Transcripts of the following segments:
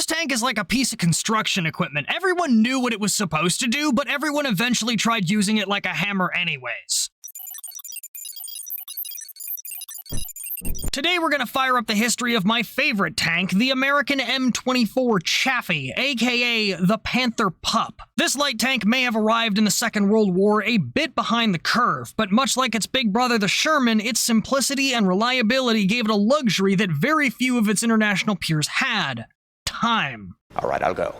tank is like a piece of construction equipment. Everyone knew what it was supposed to do, but everyone eventually tried using it like a hammer anyways. Today we're gonna fire up the history of my favorite tank, the American M24 Chaffee, aka the Panther Pup. This light tank may have arrived in the Second World War a bit behind the curve, but much like its big brother the Sherman, its simplicity and reliability gave it a luxury that very few of its international peers had: time. Alright, I'll go.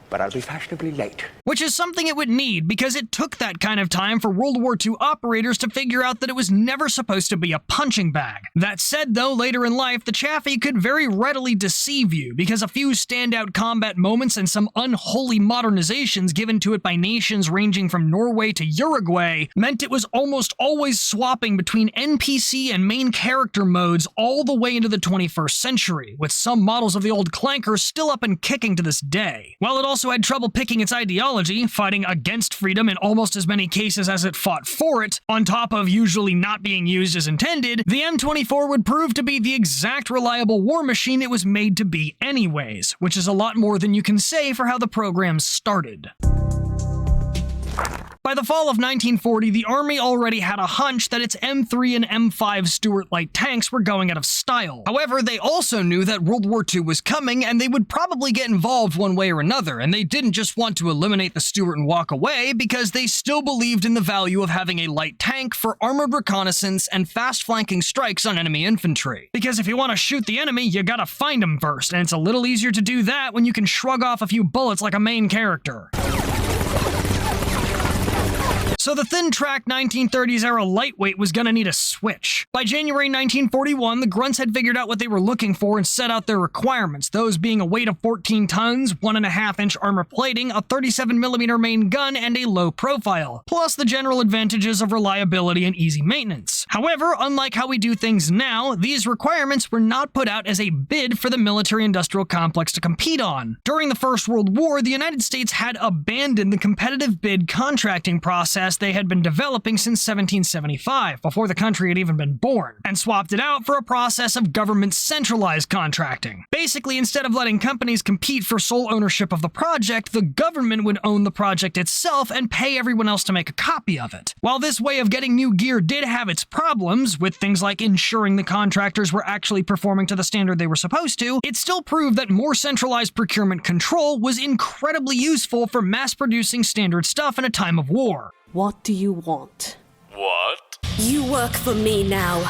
But I'll be fashionably late. Which is something it would need, because it took that kind of time for World War II operators to figure out that it was never supposed to be a punching bag. That said though, later in life, the Chaffee could very readily deceive you, because a few standout combat moments and some unholy modernizations given to it by nations ranging from Norway to Uruguay meant it was almost always swapping between NPC and main character modes all the way into the 21st century, with some models of the old clanker still up and kicking to this day. While it also had trouble picking its ideology, fighting against freedom in almost as many cases as it fought for it, on top of usually not being used as intended, the M24 would prove to be the exact reliable war machine it was made to be anyways, which is a lot more than you can say for how the program started. By the fall of 1940, the Army already had a hunch that its M3 and M5 Stuart light tanks were going out of style. However, they also knew that World War II was coming and they would probably get involved one way or another, and they didn't just want to eliminate the Stuart and walk away because they still believed in the value of having a light tank for armored reconnaissance and fast flanking strikes on enemy infantry. Because if you want to shoot the enemy, you gotta find them first, and it's a little easier to do that when you can shrug off a few bullets like a main character. So the thin-track 1930s-era lightweight was gonna need a switch. By January 1941, the grunts had figured out what they were looking for and set out their requirements, those being a weight of 14 tons, 1.5-inch armor plating, a 37mm main gun, and a low profile, plus the general advantages of reliability and easy maintenance. However, unlike how we do things now, these requirements were not put out as a bid for the military-industrial complex to compete on. During the First World War, the United States had abandoned the competitive bid contracting process they had been developing since 1775, before the country had even been born, and swapped it out for a process of government centralized contracting. Basically, instead of letting companies compete for sole ownership of the project, the government would own the project itself and pay everyone else to make a copy of it. While this way of getting new gear did have its problems, with things like ensuring the contractors were actually performing to the standard they were supposed to, it still proved that more centralized procurement control was incredibly useful for mass-producing standard stuff in a time of war. What do you want? What? You work for me now.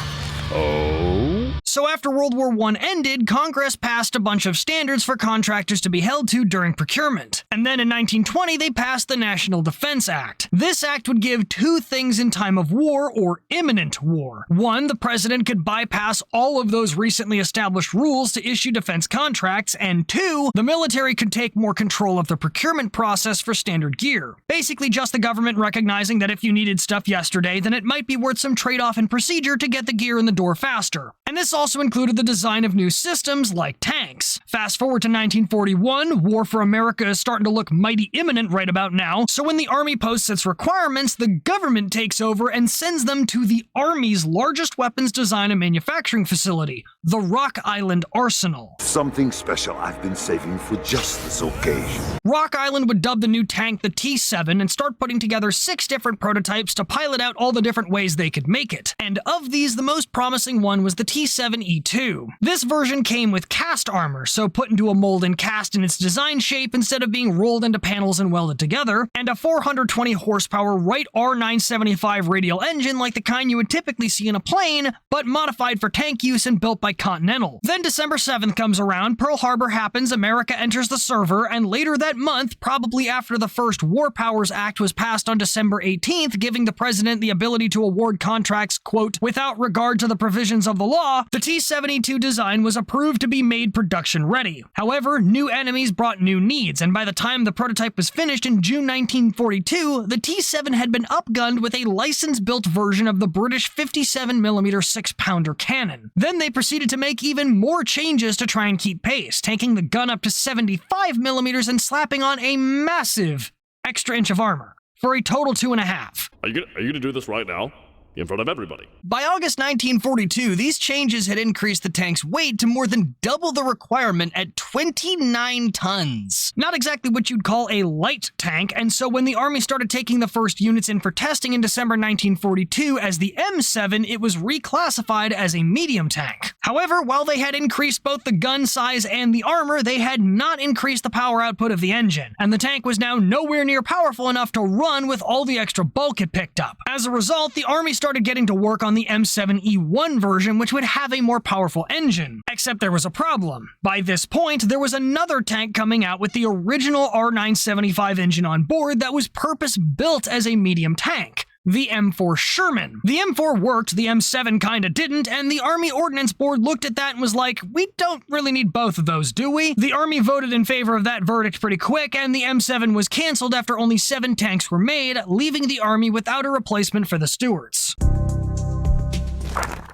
Oh? So after World War I ended, Congress passed a bunch of standards for contractors to be held to during procurement. And then in 1920, they passed the National Defense Act. This act would give two things in time of war or imminent war. One, the president could bypass all of those recently established rules to issue defense contracts, and two, the military could take more control of the procurement process for standard gear. Basically just the government recognizing that if you needed stuff yesterday, then it might be worth some trade-off in procedure to get the gear in the door faster. And this also included the design of new systems like tanks. Fast forward to 1941, war for America is starting to look mighty imminent right about now, so when the Army posts its requirements, the government takes over and sends them to the Army's largest weapons design and manufacturing facility, the Rock Island Arsenal. Something special I've been saving for just this occasion. Rock Island would dub the new tank the T7 and start putting together 6 different prototypes to pilot out all the different ways they could make it. And of these, the most promising one was the T7E2. This version came with cast armor, so put into a mold and cast in its design shape instead of being rolled into panels and welded together, and a 420 horsepower Wright R975 radial engine like the kind you would typically see in a plane, but modified for tank use and built by Continental. Then December 7th comes around, Pearl Harbor happens, America enters the server, and later that month, probably after the first War Powers Act was passed on December 18th, giving the president the ability to award contracts, quote, without regard to the provisions of the law, the T-72 design was approved to be made production ready. However, new enemies brought new needs, and by the time the prototype was finished in June 1942, the T-7 had been upgunned with a license-built version of the British 57mm 6-pounder cannon. Then they proceeded to make even more changes to try and keep pace, taking the gun up to 75mm and slapping on a massive extra inch of armor, for a total 2.5. Are you gonna do this right now? in front of everybody. By August 1942, these changes had increased the tank's weight to more than double the requirement at 29 tons. Not exactly what you'd call a light tank, and so when the Army started taking the first units in for testing in December 1942 as the M7, it was reclassified as a medium tank. However, while they had increased both the gun size and the armor, they had not increased the power output of the engine, and the tank was now nowhere near powerful enough to run with all the extra bulk it picked up. As a result, the Army started getting to work on the M7E1 version, which would have a more powerful engine. Except there was a problem. By this point, there was another tank coming out with the original R975 engine on board that was purpose-built as a medium tank. The M4 Sherman. The M4 worked, the M7 kinda didn't, and the Army Ordnance Board looked at that and was like, we don't really need both of those, do we? The Army voted in favor of that verdict pretty quick, and the M7 was cancelled after only 7 tanks were made, leaving the Army without a replacement for the Stuarts.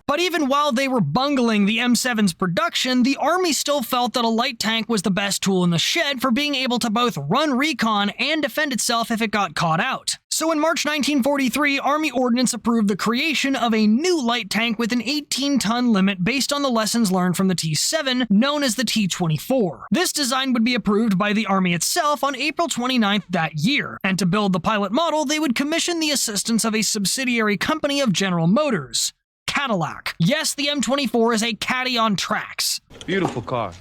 But even while they were bungling the M7's production, the Army still felt that a light tank was the best tool in the shed for being able to both run recon and defend itself if it got caught out. So in March 1943, Army Ordnance approved the creation of a new light tank with an 18-ton limit based on the lessons learned from the T7, known as the T24. This design would be approved by the Army itself on April 29th that year, and to build the pilot model, they would commission the assistance of a subsidiary company of General Motors, Cadillac. Yes, the M24 is a caddy on tracks. Beautiful car.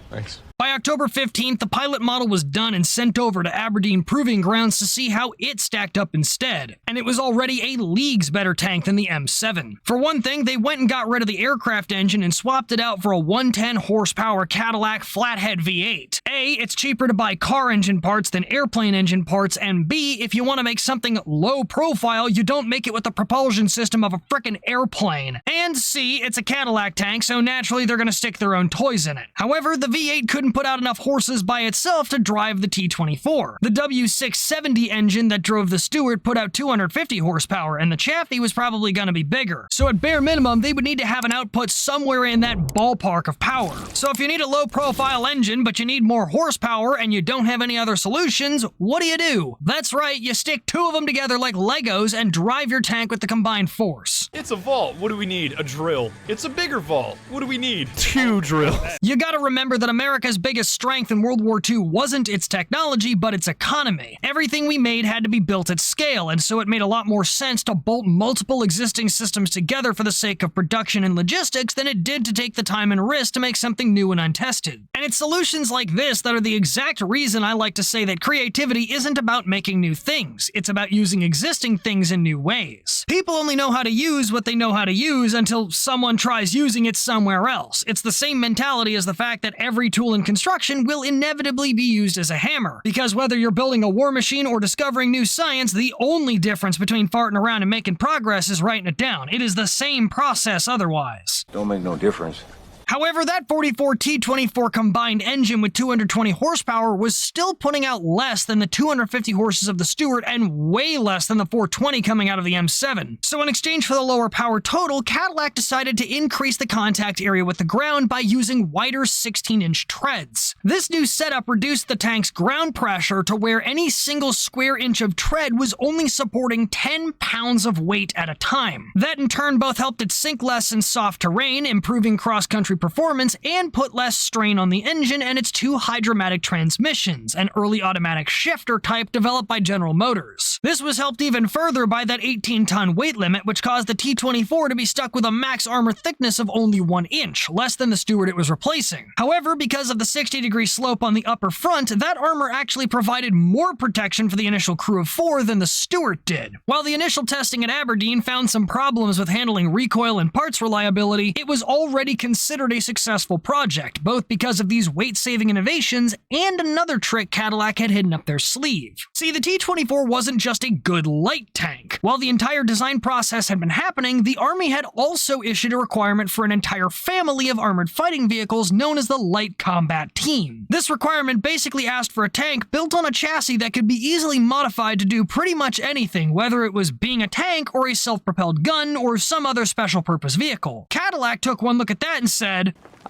Thanks. By October 15th, the pilot model was done and sent over to Aberdeen Proving Grounds to see how it stacked up instead, and it was already a leagues better tank than the M7. For one thing, they went and got rid of the aircraft engine and swapped it out for a 110 horsepower Cadillac flathead V8. A, it's cheaper to buy car engine parts than airplane engine parts, and B, if you want to make something low profile, you don't make it with the propulsion system of a frickin' airplane. And C, it's a Cadillac tank, so naturally they're gonna stick their own toys in it. However, the V8 couldn't put out enough horses by itself to drive the T24. The W670 engine that drove the Stuart put out 250 horsepower, and the Chaffee was probably gonna be bigger. So at bare minimum, they would need to have an output somewhere in that ballpark of power. So if you need a low-profile engine, but you need more horsepower and you don't have any other solutions, what do? That's right, you stick 2 of them together like Legos and drive your tank with the combined force. It's a vault. What do we need? A drill. It's a bigger vault. What do we need? 2 drills. You gotta remember that America's biggest strength in World War II wasn't its technology, but its economy. Everything we made had to be built at scale, and so it made a lot more sense to bolt multiple existing systems together for the sake of production and logistics than it did to take the time and risk to make something new and untested. And it's solutions like this that are the exact reason I like to say that creativity isn't about making new things, it's about using existing things in new ways. People only know how to use what they know how to use until someone tries using it somewhere else. It's the same mentality as the fact that every tool in construction will inevitably be used as a hammer, because whether you're building a war machine or discovering new science, the only difference between farting around and making progress is writing it down. It is the same process otherwise. Don't make no difference. However, that 44 T24 combined engine with 220 horsepower was still putting out less than the 250 horses of the Stuart and way less than the 420 coming out of the M7. So in exchange for the lower power total, Cadillac decided to increase the contact area with the ground by using wider 16-inch treads. This new setup reduced the tank's ground pressure to where any single square inch of tread was only supporting 10 pounds of weight at a time. That in turn both helped it sink less in soft terrain, improving cross-country performance, and put less strain on the engine and its 2 hydromatic transmissions, an early automatic shifter type developed by General Motors. This was helped even further by that 18-ton weight limit, which caused the T24 to be stuck with a max armor thickness of only 1 inch, less than the Stuart it was replacing. However, because of the 60-degree slope on the upper front, that armor actually provided more protection for the initial crew of 4 than the Stuart did. While the initial testing at Aberdeen found some problems with handling recoil and parts reliability, it was already considered a successful project, both because of these weight-saving innovations and another trick Cadillac had hidden up their sleeve. See, the T-24 wasn't just a good light tank. While the entire design process had been happening, the Army had also issued a requirement for an entire family of armored fighting vehicles known as the Light Combat Team. This requirement basically asked for a tank built on a chassis that could be easily modified to do pretty much anything, whether it was being a tank or a self-propelled gun or some other special purpose vehicle. Cadillac took one look at that and said,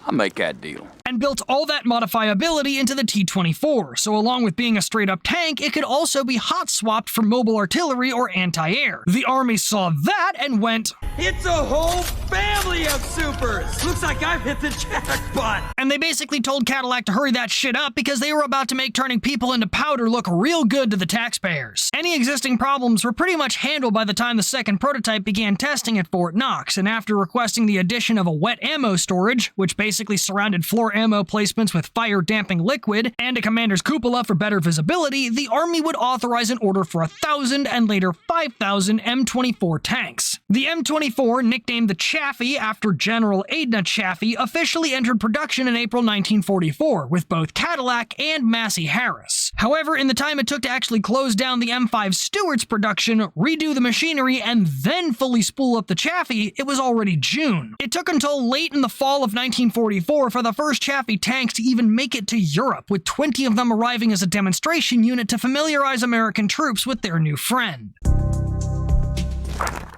I'll make that deal. and built all that modifiability into the T24, so along with being a straight-up tank, it could also be hot-swapped for mobile artillery or anti-air. The Army saw that and went, "It's a whole family of supers! Looks like I've hit the jackpot!" And they basically told Cadillac to hurry that shit up because they were about to make turning people into powder look real good to the taxpayers. Any existing problems were pretty much handled by the time the second prototype began testing at Fort Knox, and after requesting the addition of a wet ammo storage, which basically surrounded floor ammo placements with fire-damping liquid, and a commander's cupola for better visibility, the Army would authorize an order for 1,000 and later 5,000 M24 tanks. The M24, nicknamed the Chaffee after General Adna Chaffee, officially entered production in April 1944, with both Cadillac and Massey Harris. However, in the time it took to actually close down the M5 Stewart's production, redo the machinery, and then fully spool up the Chaffee, it was already June. It took until late in the fall of 1944 for the first Chaffee tanks to even make it to Europe, with 20 of them arriving as a demonstration unit to familiarize American troops with their new friend.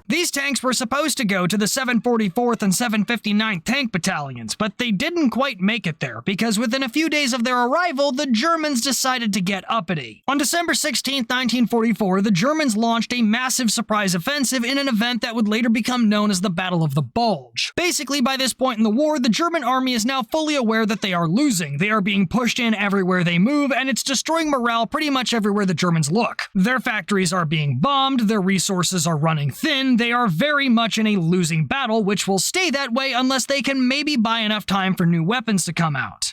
These tanks were supposed to go to the 744th and 759th Tank Battalions, but they didn't quite make it there, because within a few days of their arrival, the Germans decided to get uppity. On December 16, 1944, the Germans launched a massive surprise offensive in an event that would later become known as the Battle of the Bulge. Basically, by this point in the war, the German army is now fully aware that they are losing. They are being pushed in everywhere they move, and it's destroying morale pretty much everywhere the Germans look. Their factories are being bombed, their resources are running thin, they are very much in a losing battle, which will stay that way unless they can maybe buy enough time for new weapons to come out.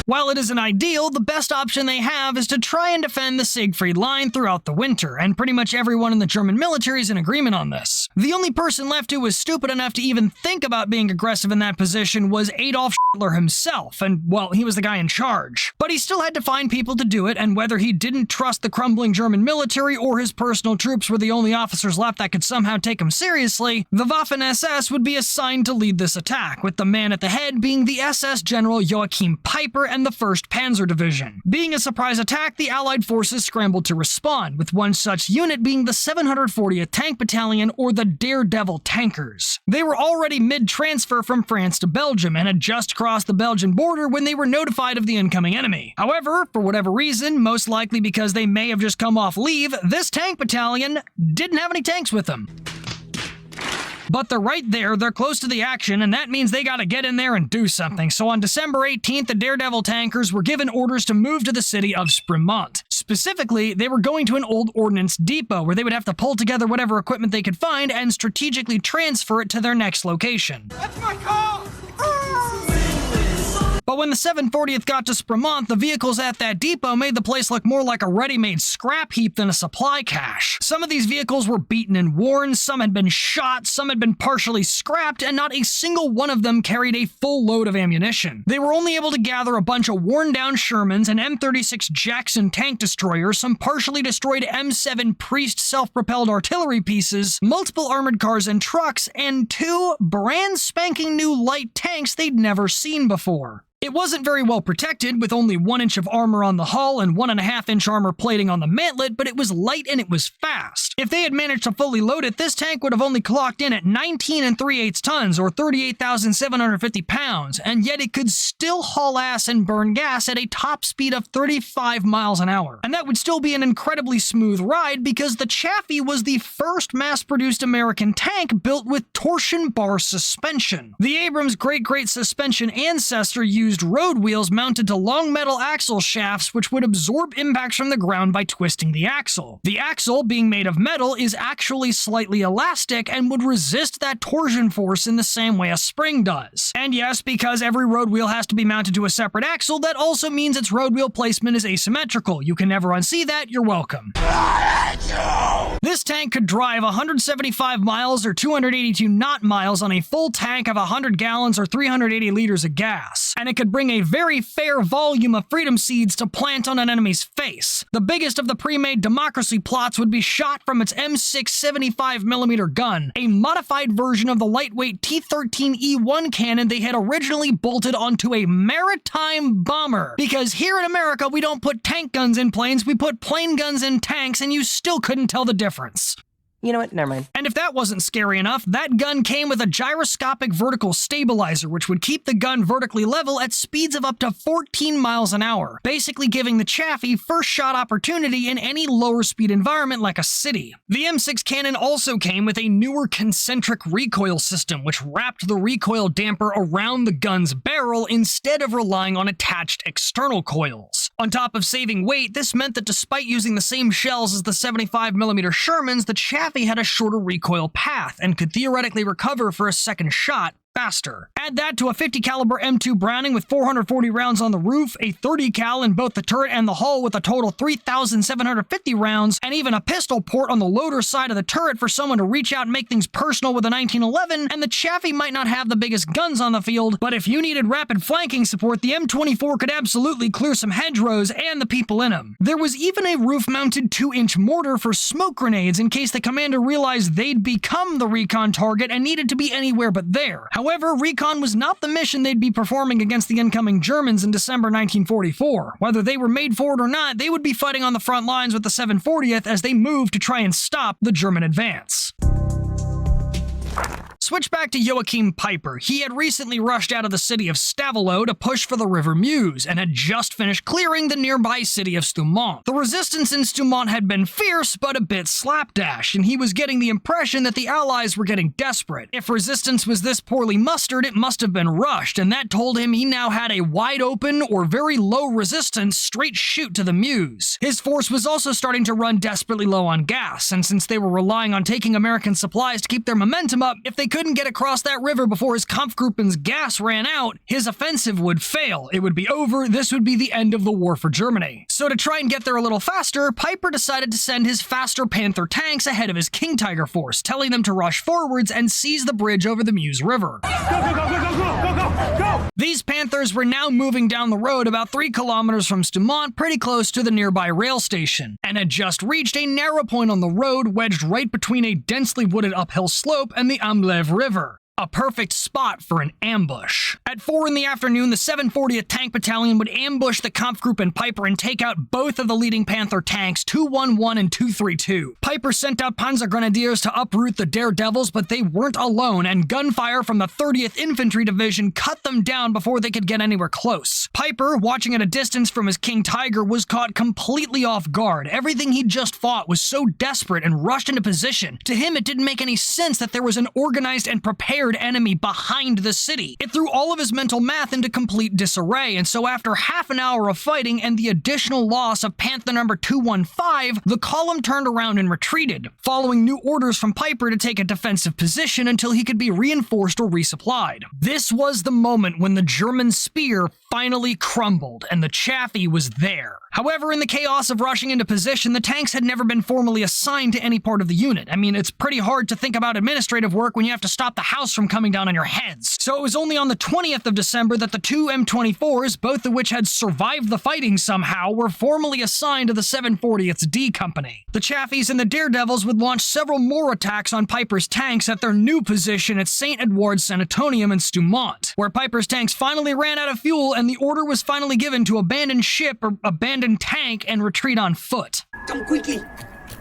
While it isn't ideal, the best option they have is to try and defend the Siegfried Line throughout the winter, and pretty much everyone in the German military is in agreement on this. The only person left who was stupid enough to even think about being aggressive in that position was Adolf Hitler himself, and well, he was the guy in charge. But he still had to find people to do it, and whether he didn't trust the crumbling German military or his personal troops were the only officers left that could somehow take him seriously, the Waffen-SS would be assigned to lead this attack, with the man at the head being the SS General Joachim Peiper and the 1st Panzer Division. Being a surprise attack, the Allied forces scrambled to respond, with one such unit being the 740th Tank Battalion, or the Daredevil Tankers. They were already mid-transfer from France to Belgium and had just crossed the Belgian border when they were notified of the incoming enemy. However, for whatever reason, most likely because they may have just come off leave, this tank battalion didn't have any tanks with them. But they're right there, they're close to the action, and that means they gotta get in there and do something. So on December 18th, the Daredevil tankers were given orders to move to the city of Stoumont. Specifically, they were going to an old ordnance depot where they would have to pull together whatever equipment they could find and strategically transfer it to their next location. That's my call! But when the 740th got to Stoumont, the vehicles at that depot made the place look more like a ready-made scrap heap than a supply cache. Some of these vehicles were beaten and worn, some had been shot, some had been partially scrapped, and not a single one of them carried a full load of ammunition. They were only able to gather a bunch of worn-down Shermans, an M36 Jackson tank destroyer, some partially destroyed M7 Priest self-propelled artillery pieces, multiple armored cars and trucks, and 2 brand-spanking new light tanks they'd never seen before. It wasn't very well protected, with only 1 inch of armor on the hull and 1.5 inch armor plating on the mantlet, but it was light and it was fast. If they had managed to fully load it, this tank would have only clocked in at 19 3/8 tons, or 38,750 pounds, and yet it could still haul ass and burn gas at a top speed of 35 miles an hour. And that would still be an incredibly smooth ride because the Chaffee was the first mass-produced American tank built with torsion bar suspension. The Abrams' great suspension ancestor used road wheels mounted to long metal axle shafts which would absorb impacts from the ground by twisting the axle. The axle, being made of metal, is actually slightly elastic and would resist that torsion force in the same way a spring does. And yes, because every road wheel has to be mounted to a separate axle, that also means its road wheel placement is asymmetrical. You can never unsee that, you're welcome. This tank could drive 175 miles or 282 knot miles on a full tank of 100 gallons or 380 liters of gas. And it could bring a very fair volume of freedom seeds to plant on an enemy's face. The biggest of the pre-made democracy plots would be shot from its M6 75mm gun, a modified version of the lightweight T13E1 cannon they had originally bolted onto a maritime bomber. Because here in America, we don't put tank guns in planes, we put plane guns in tanks, and you still couldn't tell the difference. You know what? Never mind. And if that wasn't scary enough, that gun came with a gyroscopic vertical stabilizer, which would keep the gun vertically level at speeds of up to 14 miles an hour, basically giving the Chaffee first shot opportunity in any lower speed environment like a city. The M6 cannon also came with a newer concentric recoil system, which wrapped the recoil damper around the gun's barrel instead of relying on attached external coils. On top of saving weight, this meant that despite using the same shells as the 75mm Shermans, the Chaffee had a shorter recoil path and could theoretically recover for a second shot faster. Add that to a 50 caliber M2 Browning with 440 rounds on the roof, a 30 cal in both the turret and the hull with a total 3,750 rounds, and even a pistol port on the loader side of the turret for someone to reach out and make things personal with a 1911, and the Chaffee might not have the biggest guns on the field, but if you needed rapid flanking support, the M24 could absolutely clear some hedgerows and the people in them. There was even a roof-mounted 2-inch mortar for smoke grenades in case the commander realized they'd become the recon target and needed to be anywhere but there. However, recon was not the mission they'd be performing against the incoming Germans in December 1944. Whether they were made for it or not, they would be fighting on the front lines with the 740th as they moved to try and stop the German advance. Switch back to Joachim Peiper. He had recently rushed out of the city of Stavelot to push for the River Meuse, and had just finished clearing the nearby city of Stoumont. The resistance in Stoumont had been fierce, but a bit slapdash, and he was getting the impression that the Allies were getting desperate. If resistance was this poorly mustered, it must have been rushed, and that told him he now had a wide open or very low resistance straight shoot to the Meuse. His force was also starting to run desperately low on gas, and since they were relying on taking American supplies to keep their momentum up, if they couldn't get across that river before his Kampfgruppen's gas ran out, his offensive would fail. It would be over. This would be the end of the war for Germany. So to try and get there a little faster, Peiper decided to send his faster Panther tanks ahead of his King Tiger force, telling them to rush forwards and seize the bridge over the Meuse River. Go! These Panthers were now moving down the road about 3 kilometers from Stoumont, pretty close to the nearby rail station, and had just reached a narrow point on the road wedged right between a densely wooded uphill slope and the Amblève River. A perfect spot for an ambush. At 4 in the afternoon, the 740th Tank Battalion would ambush the Kampfgruppe Peiper and take out both of the leading Panther tanks, 211 and 232. Peiper sent out Panzer Grenadiers to uproot the Daredevils, but they weren't alone, and gunfire from the 30th Infantry Division cut them down before they could get anywhere close. Peiper, watching at a distance from his King Tiger, was caught completely off guard. Everything he'd just fought was so desperate and rushed into position. To him, it didn't make any sense that there was an organized and prepared enemy behind the city. It threw all of his mental math into complete disarray, and so after half an hour of fighting and the additional loss of Panther number 215, the column turned around and retreated, following new orders from Peiper to take a defensive position until he could be reinforced or resupplied. This was the moment when the German spear finally crumbled, and the Chaffee was there. However, in the chaos of rushing into position, the tanks had never been formally assigned to any part of the unit. I mean, it's pretty hard to think about administrative work when you have to stop the house from coming down on your heads. So it was only on the 20th of December that the 2 M24s, both of which had survived the fighting somehow, were formally assigned to the 740th D Company. The Chafees and the Daredevils would launch several more attacks on Peiper's tanks at their new position at St. Edward's Sanitonium in Stoumont, where Peiper's tanks finally ran out of fuel and the order was finally given to abandon ship or abandon tank and retreat on foot. Come quickly!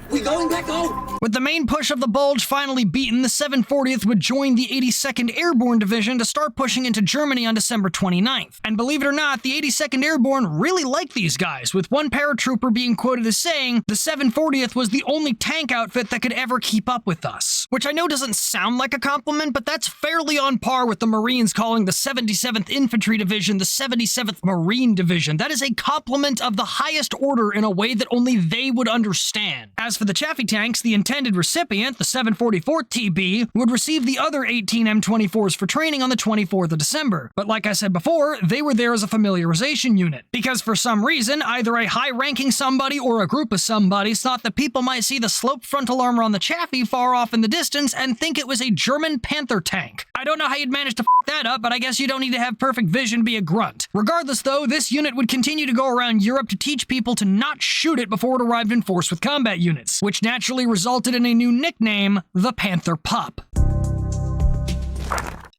We're going back home! With the main push of the Bulge finally beaten, the 740th would join the 82nd Airborne Division to start pushing into Germany on December 29th. And believe it or not, the 82nd Airborne really liked these guys, with one paratrooper being quoted as saying, "The 740th was the only tank outfit that could ever keep up with us." Which I know doesn't sound like a compliment, but that's fairly on par with the Marines calling the 77th Infantry Division the 77th Marine Division. That is a compliment of the highest order in a way that only they would understand. As for the Chaffee tanks, the intended recipient, the 744th TB, would receive the other 18 M24s for training on the 24th of December. But like I said before, they were there as a familiarization unit. Because for some reason, either a high-ranking somebody or a group of somebodies thought that people might see the sloped frontal armor on the Chaffee far off in the distance and think it was a German Panther tank. I don't know how you'd manage to f that up, but I guess you don't need to have perfect vision to be a grunt. Regardless though, this unit would continue to go around Europe to teach people to not shoot it before it arrived in force with combat units, which naturally resulted in a new nickname, the Panther Pup.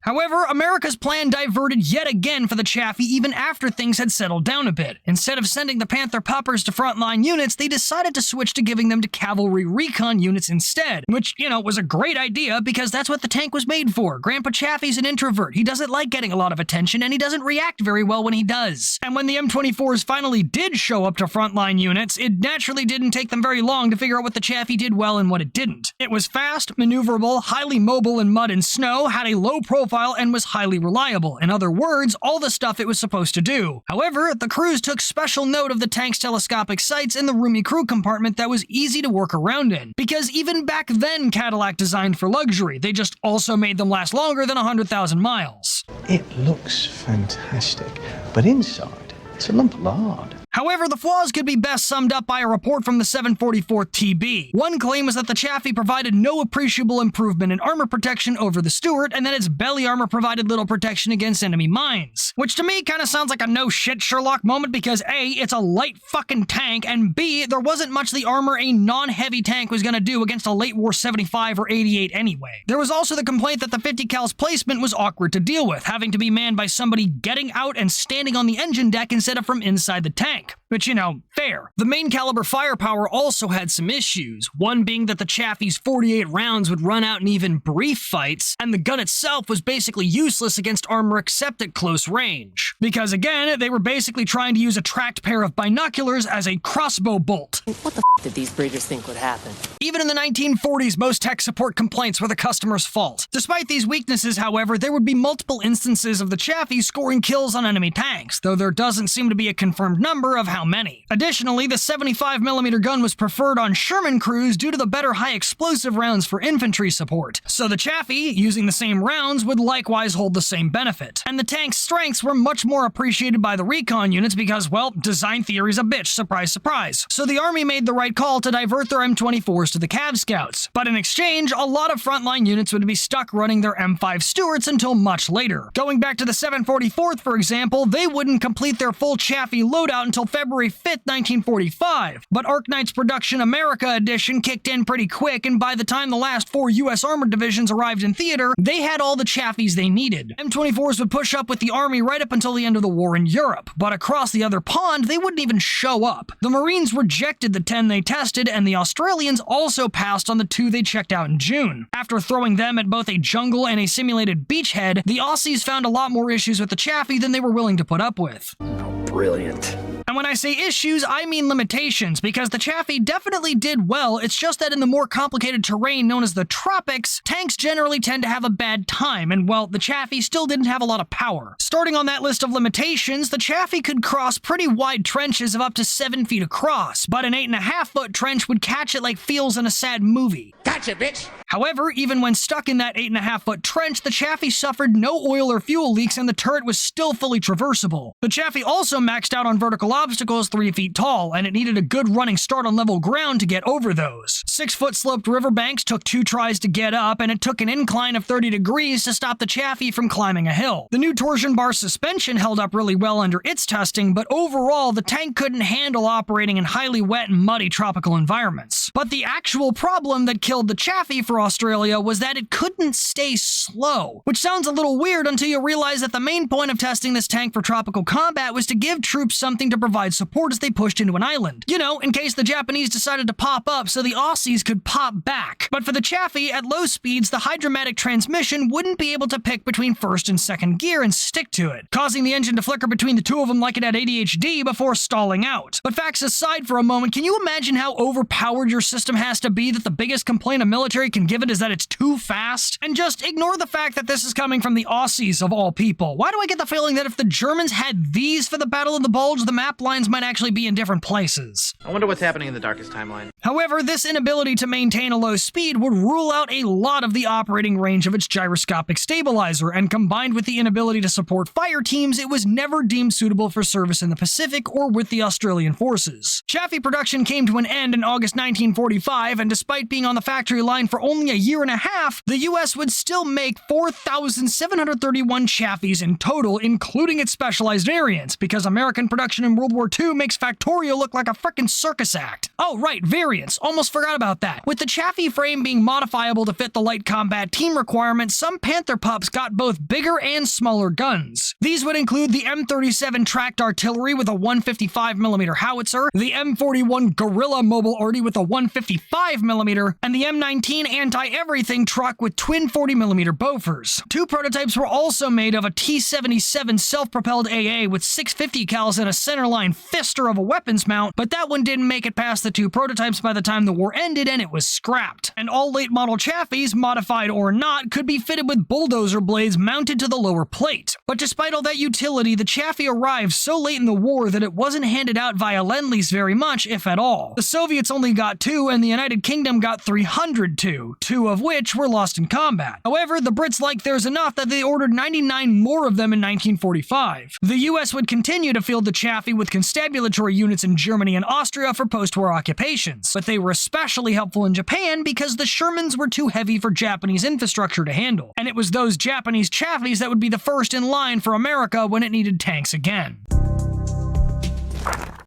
However, America's plan diverted yet again for the Chaffee even after things had settled down a bit. Instead of sending the Panther puppers to frontline units, they decided to switch to giving them to cavalry recon units instead, which, was a great idea because that's what the tank was made for. Grandpa Chaffee's an introvert. He doesn't like getting a lot of attention, and he doesn't react very well when he does. And when the M24s finally did show up to frontline units, it naturally didn't take them very long to figure out what the Chaffee did well and what it didn't. It was fast, maneuverable, highly mobile in mud and snow, had a low profile, and was highly reliable. In other words, all the stuff it was supposed to do. However, the crews took special note of the tank's telescopic sights and the roomy crew compartment that was easy to work around in. Because even back then, Cadillac designed for luxury. They just also made them last longer than 100,000 miles. It looks fantastic, but inside, it's a lump of lard. However, the flaws could be best summed up by a report from the 744 TB. One claim was that the Chaffee provided no appreciable improvement in armor protection over the Stuart, and that its belly armor provided little protection against enemy mines. Which to me kinda sounds like a no shit Sherlock moment because A, it's a light fucking tank, and B, there wasn't much the armor a non-heavy tank was gonna do against a late war 75 or 88 anyway. There was also the complaint that the 50 cal's placement was awkward to deal with, having to be manned by somebody getting out and standing on the engine deck instead of from inside the tank. Which, fair. The main caliber firepower also had some issues, one being that the Chaffee's 48 rounds would run out in even brief fights, and the gun itself was basically useless against armor except at close range. Because again, they were basically trying to use a tracked pair of binoculars as a crossbow bolt. What the f did these breeders think would happen? Even in the 1940s, most tech support complaints were the customer's fault. Despite these weaknesses, however, there would be multiple instances of the Chaffee scoring kills on enemy tanks, though there doesn't seem to be a confirmed number of how many. Additionally, the 75mm gun was preferred on Sherman crews due to the better high explosive rounds for infantry support. So the Chaffee, using the same rounds, would likewise hold the same benefit. And the tank's strengths were much more appreciated by the recon units because, well, design theory's a bitch, surprise, surprise. So the Army made the right call to divert their M24s to the Cav Scouts. But in exchange, a lot of frontline units would be stuck running their M5 Stuarts until much later. Going back to the 744th, for example, they wouldn't complete their full Chaffee loadout until February 5th, 1945, but Arknight's Production America edition kicked in pretty quick, and by the time the last 4 U.S. armored divisions arrived in theater, they had all the Chafees they needed. M24s would push up with the Army right up until the end of the war in Europe, but across the other pond, they wouldn't even show up. The Marines rejected the 10 they tested, and the Australians also passed on the 2 they checked out in June. After throwing them at both a jungle and a simulated beachhead, the Aussies found a lot more issues with the Chaffee than they were willing to put up with. Brilliant. And when I say issues, I mean limitations, because the Chaffee definitely did well, it's just that in the more complicated terrain known as the tropics, tanks generally tend to have a bad time, and well, the Chaffee still didn't have a lot of power. Starting on that list of limitations, the Chaffee could cross pretty wide trenches of up to 7 feet across, but an 8.5-foot trench would catch it like feels in a sad movie. Gotcha, bitch! However, even when stuck in that 8.5-foot trench, the Chaffee suffered no oil or fuel leaks and the turret was still fully traversable. The Chaffee also maxed out on vertical obstacles 3 feet tall, and it needed a good running start on level ground to get over those. 6-foot sloped riverbanks took 2 tries to get up, and it took an incline of 30 degrees to stop the Chaffee from climbing a hill. The new torsion bar suspension held up really well under its testing, but overall, the tank couldn't handle operating in highly wet and muddy tropical environments. But the actual problem that killed the Chaffee for Australia was that it couldn't stay slow, which sounds a little weird until you realize that the main point of testing this tank for tropical combat was to give troops something to provide support as they pushed into an island. In case the Japanese decided to pop up so the Aussies could pop back. But for the Chaffee, at low speeds, the hydromatic transmission wouldn't be able to pick between first and second gear and stick to it, causing the engine to flicker between the two of them like it had ADHD before stalling out. But facts aside for a moment, can you imagine how overpowered your system has to be that the biggest complaint a military can give it is that it's too fast? And just ignore the fact that this is coming from the Aussies of all people. Why do I get the feeling that if the Germans had these for the Battle of the Bulge, the map lines might actually be in different places? I wonder what's happening in the darkest timeline. However, this inability to maintain a low speed would rule out a lot of the operating range of its gyroscopic stabilizer, and combined with the inability to support fire teams, it was never deemed suitable for service in the Pacific or with the Australian forces. Chaffee production came to an end in August 1945, and despite being on the factory line for only only a year and a half, the US would still make 4,731 Chafees in total, including its specialized variants, because American production in World War II makes Factorio look like a frickin' circus act. Oh right, variants, almost forgot about that. With the Chaffee frame being modifiable to fit the light combat team requirements, some Panther pups got both bigger and smaller guns. These would include the M37 tracked artillery with a 155mm howitzer, the M41 Guerrilla mobile arty with a 155mm, and the M19 anti-everything truck with twin 40mm Bofors. Two prototypes were also made of a T77 self-propelled AA with 650 cals and a centerline fister of a weapons mount, but that one didn't make it past the two prototypes by the time the war ended and it was scrapped. And all late model Chaffees, modified or not, could be fitted with bulldozer blades mounted to the lower plate. But despite all that utility, the Chaffee arrived so late in the war that it wasn't handed out via Lend-Lease very much, if at all. The Soviets only got 2 and the United Kingdom got 302, 2 of which were lost in combat. However, the Brits liked theirs enough that they ordered 99 more of them in 1945. The US would continue to field the Chaffee with constabulary units in Germany and Austria for post-war occupations, but they were especially helpful in Japan because the Shermans were too heavy for Japanese infrastructure to handle, and it was those Japanese Chaffees that would be the first in line for America when it needed tanks again.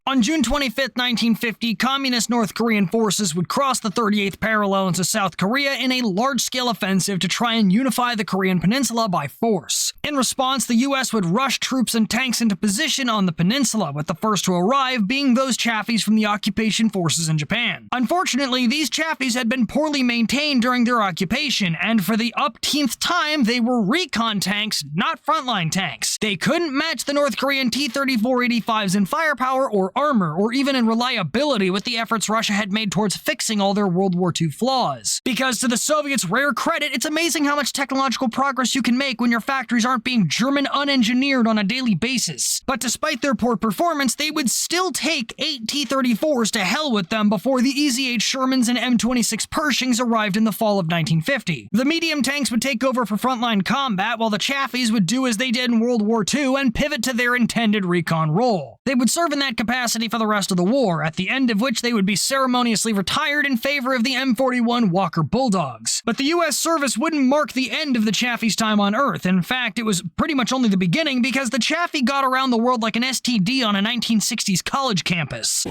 On June 25, 1950, Communist North Korean forces would cross the 38th parallel into South Korea in a large-scale offensive to try and unify the Korean peninsula by force. In response, the US would rush troops and tanks into position on the peninsula, with the first to arrive being those Chaffees from the occupation forces in Japan. Unfortunately, these Chaffees had been poorly maintained during their occupation, and for the upteenth time, they were recon tanks, not frontline tanks. They couldn't match the North Korean T-34 85s in firepower or armor, or even in reliability with the efforts Russia had made towards fixing all their World War II flaws. Because to the Soviets' rare credit, it's amazing how much technological progress you can make when your factories aren't being German unengineered on a daily basis. But despite their poor performance, they would still take 8 T-34s to hell with them before the EZ-8 Shermans and M26 Pershings arrived in the fall of 1950. The medium tanks would take over for frontline combat, while the Chaffees would do as they did in World War II and pivot to their intended recon role. They would serve in that capacity for the rest of the war, at the end of which they would be ceremoniously retired in favor of the M41 Walker Bulldogs. But the US service wouldn't mark the end of the Chaffee's time on Earth. In fact, it was pretty much only the beginning, because the Chaffee got around the world like an STD on a 1960s college campus.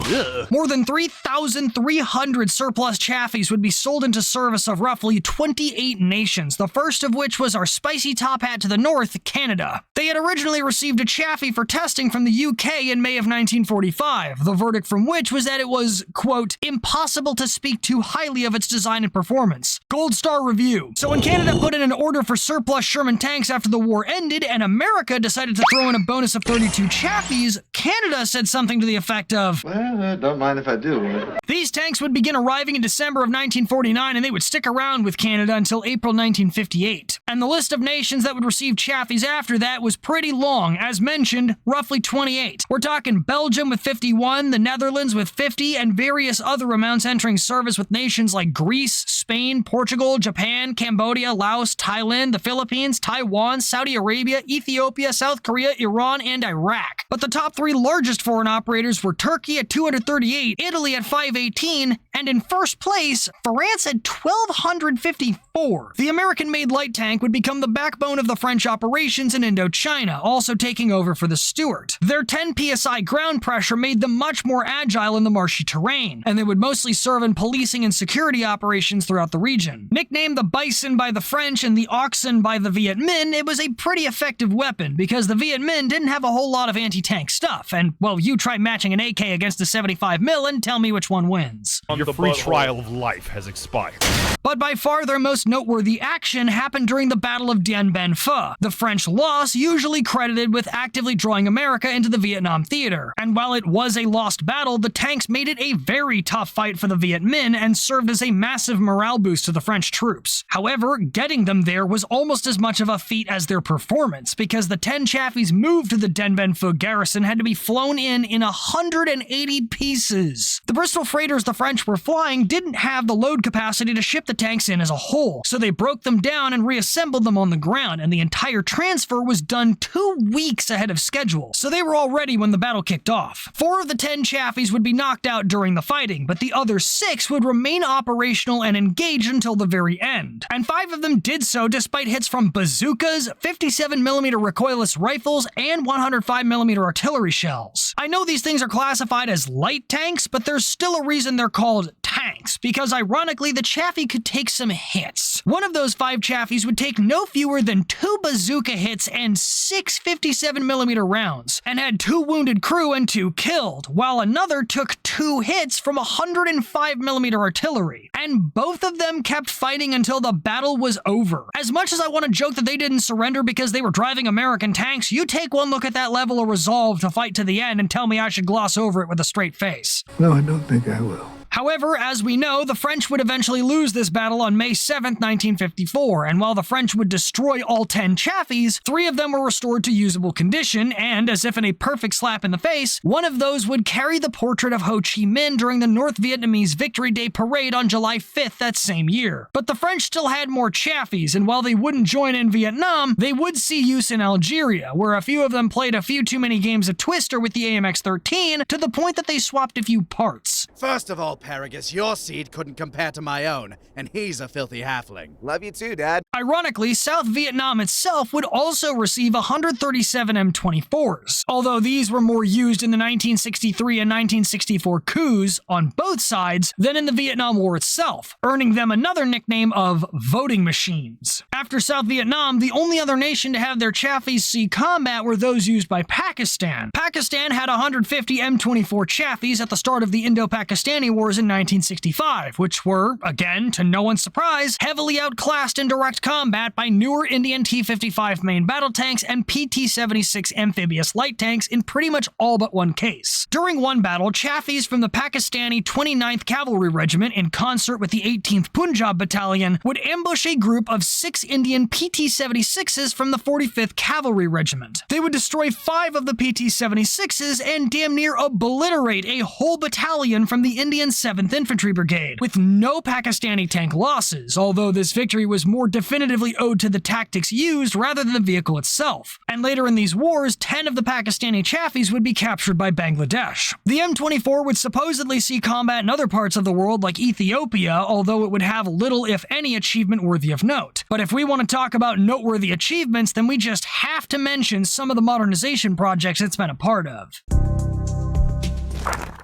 More than 3,300 surplus Chaffees would be sold into service of roughly 28 nations, the first of which was our spicy top hat to the north, Canada. They had originally received a Chaffee for testing from the UK in May of 1945, the verdict from which was that it was, quote, impossible to speak too highly of its design and performance. Gold star review. So when Canada put in an order for surplus Sherman tanks after the war ended, and America decided to throw in a bonus of 32 Chaffees, Canada said something to the effect of, Well, don't mind if I do. These tanks would begin arriving in December of 1949, and they would stick around with Canada until April 1958. And the list of nations that would receive Chaffees after that was pretty long, as mentioned, roughly 28. We're talking Belgium with 51, the Netherlands with 50, and various other amounts entering service with nations like Greece, Spain, Portugal, Japan, Cambodia, Laos, Thailand, the Philippines, Taiwan, Saudi Arabia, Ethiopia, South Korea, Iran, and Iraq. But the top 3 largest foreign operators were Turkey at 238, Italy at 518, and in first place, France at 1,254. The American-made light tank would become the backbone of the French operations in Indochina, also taking over for the Stuart. Their 10 psi ground pressure made them much more agile in the marshy terrain, and they would mostly serve in policing and security operations throughout the region. Nicknamed the Bison by the French and the Oxen by the Viet Minh, it was a pretty effective weapon, because the Viet Minh didn't have a whole lot of anti-tank stuff, and, well, you try matching an AK against a 75mm and tell me which one wins. Your free trial of life has expired. But by far their most noteworthy action happened during the Battle of Dien Bien Phu, the French loss usually credited with actively drawing America into the Vietnam theater. And while it was a lost battle, the tanks made it a very tough fight for the Viet Minh and served as a massive morale boost to the French troops. However, getting them there was almost as much of a feat as their performance, because the 10 Chaffees moved to the Dien Bien Phu garrison had to be flown in 180 pieces. The Bristol freighters the French were were flying didn't have the load capacity to ship the tanks in as a whole, so they broke them down and reassembled them on the ground, and the entire transfer was done 2 weeks ahead of schedule, so they were all ready when the battle kicked off. 4 of the 10 Chafees would be knocked out during the fighting, but the other 6 would remain operational and engaged until the very end. And 5 of them did so despite hits from bazookas, 57mm recoilless rifles, and 105mm artillery shells. I know these things are classified as light tanks, but there's still a reason they're called tanks, because ironically the Chaffee could take some hits. One of those 5 Chaffees would take no fewer than 2 bazooka hits and 6 57mm rounds, and had 2 wounded crew and 2 killed, while another took 2 hits from 105mm artillery, and both of them kept fighting until the battle was over. As much as I want to joke that they didn't surrender because they were driving American tanks, you take one look at that level of resolve to fight to the end and tell me I should gloss over it with a straight face. No, I don't think I will. However, as we know, the French would eventually lose this battle on May 7th, 1954, and while the French would destroy all 10 Chaffees, 3 of them were restored to usable condition, and, as if in a perfect slap in the face, one of those would carry the portrait of Ho Chi Minh during the North Vietnamese Victory Day parade on July 5th that same year. But the French still had more Chaffees, and while they wouldn't join in Vietnam, they would see use in Algeria, where a few of them played a few too many games of Twister with the AMX-13 to the point that they swapped a few parts. First of all, Paragus, your seed couldn't compare to my own, and he's a filthy halfling. Love you too, Dad. Ironically, South Vietnam itself would also receive 137 M24s, although these were more used in the 1963 and 1964 coups on both sides than in the Vietnam War itself, earning them another nickname of voting machines. After South Vietnam, the only other nation to have their Chafees see combat were those used by Pakistan. Pakistan had 150 M24 Chafees at the start of the Indo-Pakistani Wars in 1965, which were, again, to no one's surprise, heavily outclassed in direct combat by newer Indian T-55 main battle tanks and PT-76 amphibious light tanks in pretty much all but one case. During one battle, Chafees from the Pakistani 29th Cavalry Regiment, in concert with the 18th Punjab Battalion, would ambush a group of 6 Indian PT-76s from the 45th Cavalry Regiment. They would destroy 5 of the PT-76s and damn near obliterate a whole battalion from the Indian 7th Infantry Brigade, with no Pakistani tank losses, although this victory was more definitively owed to the tactics used rather than the vehicle itself. And later in these wars, 10 of the Pakistani Chafees would be captured by Bangladesh. The M24 would supposedly see combat in other parts of the world like Ethiopia, although it would have little if any achievement worthy of note. But if we want to talk about noteworthy achievements, then we just have to mention some of the modernization projects it's been a part of.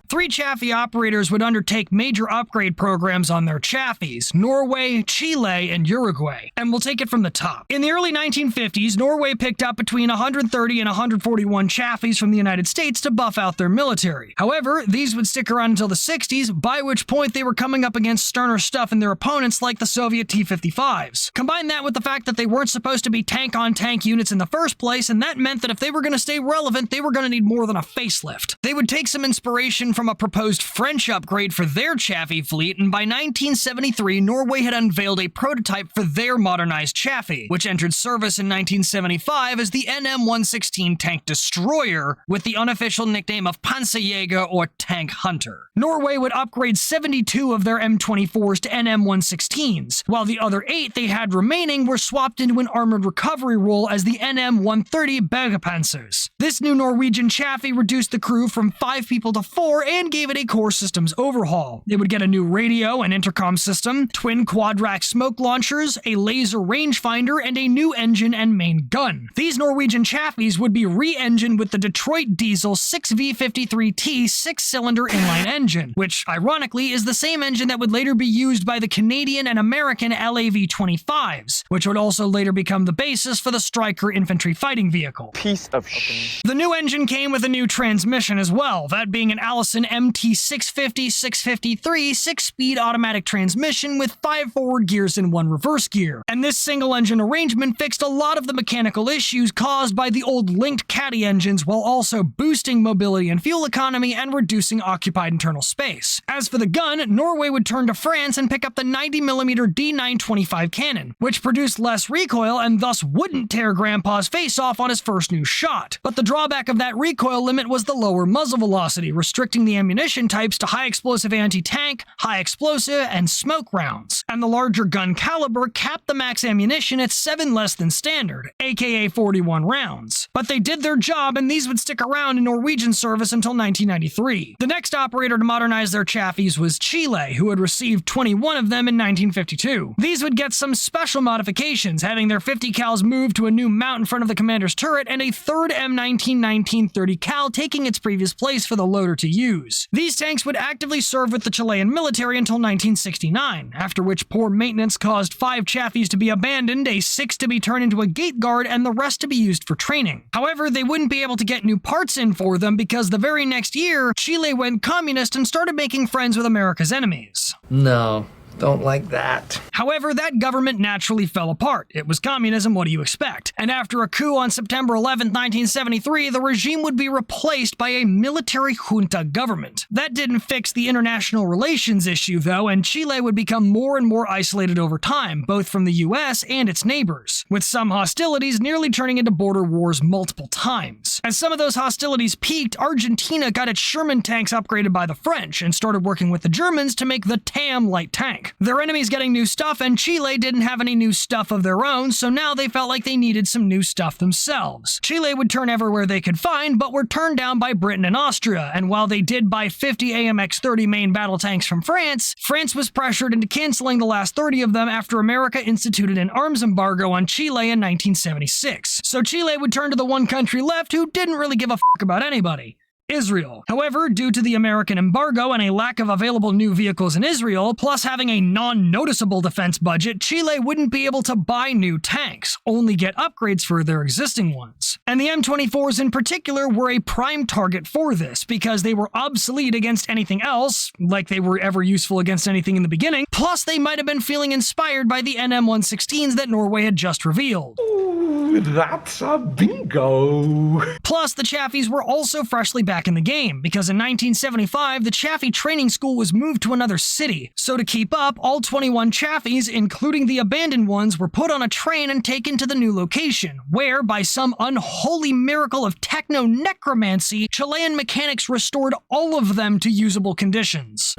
3 Chaffee operators would undertake major upgrade programs on their Chaffees: Norway, Chile, and Uruguay. And we'll take it from the top. In the early 1950s, Norway picked up between 130 and 141 Chaffees from the United States to buff out their military. However, these would stick around until the 60s, by which point they were coming up against sterner stuff in their opponents like the Soviet T-55s. Combine that with the fact that they weren't supposed to be tank-on-tank units in the first place, and that meant that if they were going to stay relevant, they were going to need more than a facelift. They would take some inspiration from a proposed French upgrade for their Chaffee fleet, and by 1973, Norway had unveiled a prototype for their modernized Chaffee, which entered service in 1975 as the NM-116 tank destroyer, with the unofficial nickname of Panserjäger or Tank Hunter. Norway would upgrade 72 of their M24s to NM-116s, while the other 8 they had remaining were swapped into an armored recovery role as the NM-130 Bergepanzers. This new Norwegian Chaffee reduced the crew from 5 people to 4 and gave it a core systems overhaul. It would get a new radio and intercom system, twin quad-rack smoke launchers, a laser rangefinder, and a new engine and main gun. These Norwegian Chaffees would be re-engined with the Detroit diesel 6V53T 6-cylinder inline engine, which, ironically, is the same engine that would later be used by the Canadian and American LAV-25s, which would also later become the basis for the Stryker infantry fighting vehicle. Piece of shit. The new engine came with a new transmission as well, that being an Allison MT650-653 6-speed automatic transmission with 5 forward gears and 1 reverse gear. And this single engine arrangement fixed a lot of the mechanical issues caused by the old linked Caddy engines, while also boosting mobility and fuel economy and reducing occupied internal space. As for the gun, Norway would turn to France and pick up the 90mm D925 cannon, which produced less recoil and thus wouldn't tear Grandpa's face off on his first new shot. But the drawback of that recoil limit was the lower muzzle velocity, restricting the the ammunition types to high-explosive anti-tank, high-explosive, and smoke rounds. And the larger gun caliber capped the max ammunition at 7 less than standard, aka 41 rounds. But they did their job, and these would stick around in Norwegian service until 1993. The next operator to modernize their Chafees was Chile, who had received 21 of them in 1952. These would get some special modifications, having their 50 cals moved to a new mount in front of the commander's turret, and a third M19-1930 cal taking its previous place for the loader to use. These tanks would actively serve with the Chilean military until 1969, after which poor maintenance caused 5 Chafees to be abandoned, a 6 to be turned into a gate guard, and the rest to be used for training. However, they wouldn't be able to get new parts in for them because the very next year, Chile went communist and started making friends with America's enemies. No, don't like that. However, that government naturally fell apart. It was communism, what do you expect? And after a coup on September 11, 1973, the regime would be replaced by a military junta government. That didn't fix the international relations issue, though, and Chile would become more and more isolated over time, both from the US and its neighbors, with some hostilities nearly turning into border wars multiple times. As some of those hostilities peaked, Argentina got its Sherman tanks upgraded by the French and started working with the Germans to make the TAM light tank. Their enemies getting new stuff, and Chile didn't have any new stuff of their own, so now they felt like they needed some new stuff themselves. Chile would turn everywhere they could find, but were turned down by Britain and Austria, and while they did buy 50 AMX-30 main battle tanks from France, France was pressured into canceling the last 30 of them after America instituted an arms embargo on Chile in 1976. So Chile would turn to the one country left who didn't really give a fuck about anybody: Israel. However, due to the American embargo and a lack of available new vehicles in Israel, plus having a non-noticeable defense budget, Chile wouldn't be able to buy new tanks, only get upgrades for their existing ones. And the M24s in particular were a prime target for this, because they were obsolete against anything else, like they were ever useful against anything in the beginning, plus they might have been feeling inspired by the NM116s that Norway had just revealed. Ooh, that's a bingo. Plus, the Chaffees were also freshly back in the game, because in 1975, the Chaffee training school was moved to another city. So to keep up, all 21 Chaffees, including the abandoned ones, were put on a train and taken to the new location, where, by some unholy miracle of techno-necromancy, Chilean mechanics restored all of them to usable conditions.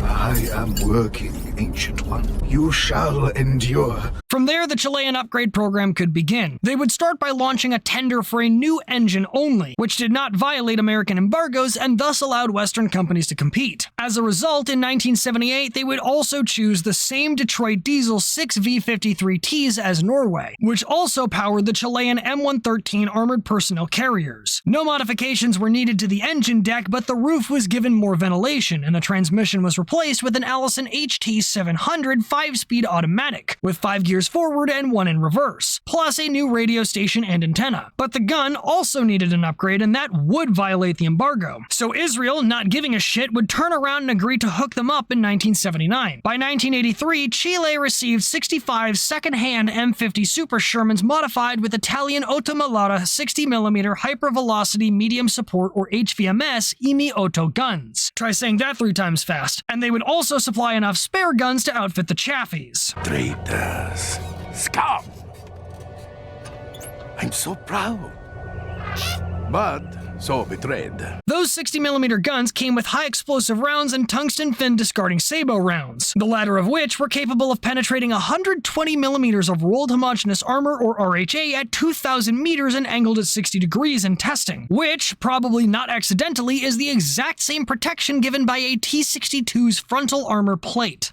I am working, Ancient One. You shall endure. From there, the Chilean upgrade program could begin. They would start by launching a tender for a new engine only, which did not violate American embargoes and thus allowed Western companies to compete. As a result, in 1978, they would also choose the same Detroit diesel 6 V53Ts as Norway, which also powered the Chilean M113 armored personnel carriers. No modifications were needed to the engine deck, but the roof was given more ventilation, and the transmission was replaced with an Allison HT700 5-speed automatic, with 5 gears forward and 1 in reverse, plus a new radio station and antenna. But the gun also needed an upgrade, and that would violate the embargo. So Israel, not giving a shit, would turn around and agree to hook them up in 1979. By 1983, Chile received 65 second-hand M50 Super Shermans modified with Italian Ottomalara 60mm hypervelocity medium support, or HVMS, IMI Otto guns. Try saying that 3 times fast. And they would also supply enough spare guns to outfit the Chaffees. Traitors. Scum! I'm so proud. But so betrayed. Those 60mm guns came with high explosive rounds and tungsten fin discarding sabot rounds, the latter of which were capable of penetrating 120mm of rolled homogeneous armor, or RHA, at 2,000 meters and angled at 60 degrees in testing, which, probably not accidentally, is the exact same protection given by a T-62's frontal armor plate.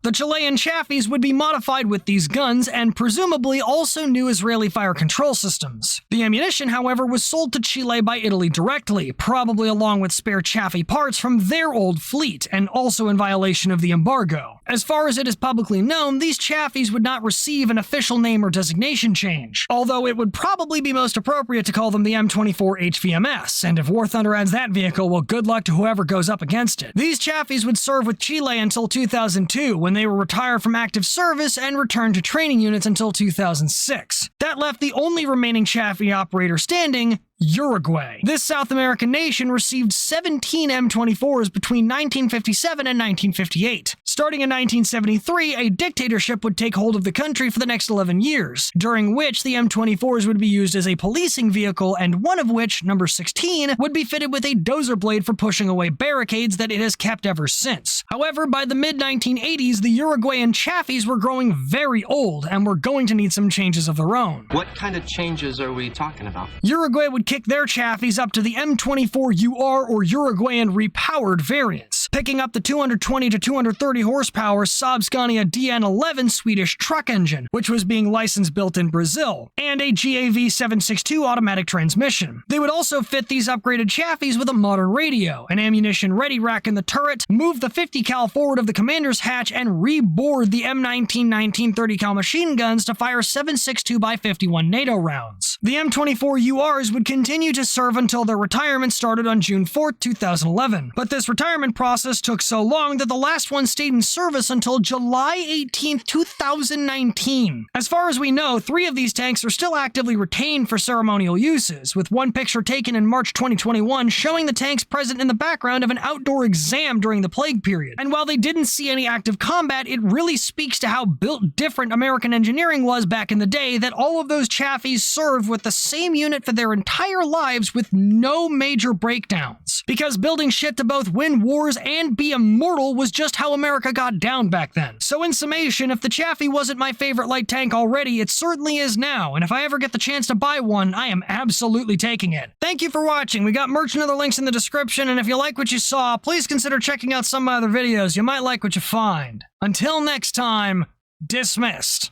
The Chilean Chaffees would be modified with these guns, and presumably also new Israeli fire control systems. The ammunition, however, was sold to Chile by Italy directly, probably along with spare Chaffee parts from their old fleet, and also in violation of the embargo. As far as it is publicly known, these Chaffees would not receive an official name or designation change, although it would probably be most appropriate to call them the M24 HVMS, and if War Thunder adds that vehicle, well, good luck to whoever goes up against it. These Chaffees would serve with Chile until 2002, when they were retired from active service and returned to training units until 2006. That left the only remaining Chaffee operator standing, Uruguay. This South American nation received 17 M24s between 1957 and 1958. Starting in 1973, a dictatorship would take hold of the country for the next 11 years, during which the M24s would be used as a policing vehicle, and one of which, number 16, would be fitted with a dozer blade for pushing away barricades that it has kept ever since. However, by the mid-1980s, the Uruguayan Chafees were growing very old and were going to need some changes of their own. What kind of changes are we talking about? Uruguay would kick their Chaffees up to the M24UR or Uruguayan repowered variants, picking up the 220 to 230 horsepower Saab Scania DN11 Swedish truck engine, which was being licensed built in Brazil, and a GAV 762 automatic transmission. They would also fit these upgraded Chaffees with a modern radio, an ammunition ready rack in the turret, move the 50 cal forward of the commander's hatch, and reboard the M19 30 cal machine guns to fire 7.62x51 NATO rounds. The M24URs would continue to serve until their retirement started on June 4, 2011, but this retirement process took so long that the last one stayed in service until July 18, 2019. As far as we know, 3 of these tanks are still actively retained for ceremonial uses, with one picture taken in March 2021 showing the tanks present in the background of an outdoor exam during the plague period. And while they didn't see any active combat, it really speaks to how built different American engineering was back in the day that all of those Chaffees served with the same unit for their entire lives with no major breakdowns. Because building shit to both win wars and be immortal was just how America got down back then. So in summation, if the Chaffee wasn't my favorite light tank already, it certainly is now, and if I ever get the chance to buy one, I am absolutely taking it. Thank you for watching. We got merch and other links in the description, and if you like what you saw, please consider checking out some of my other videos. You might like what you find. Until next time, dismissed.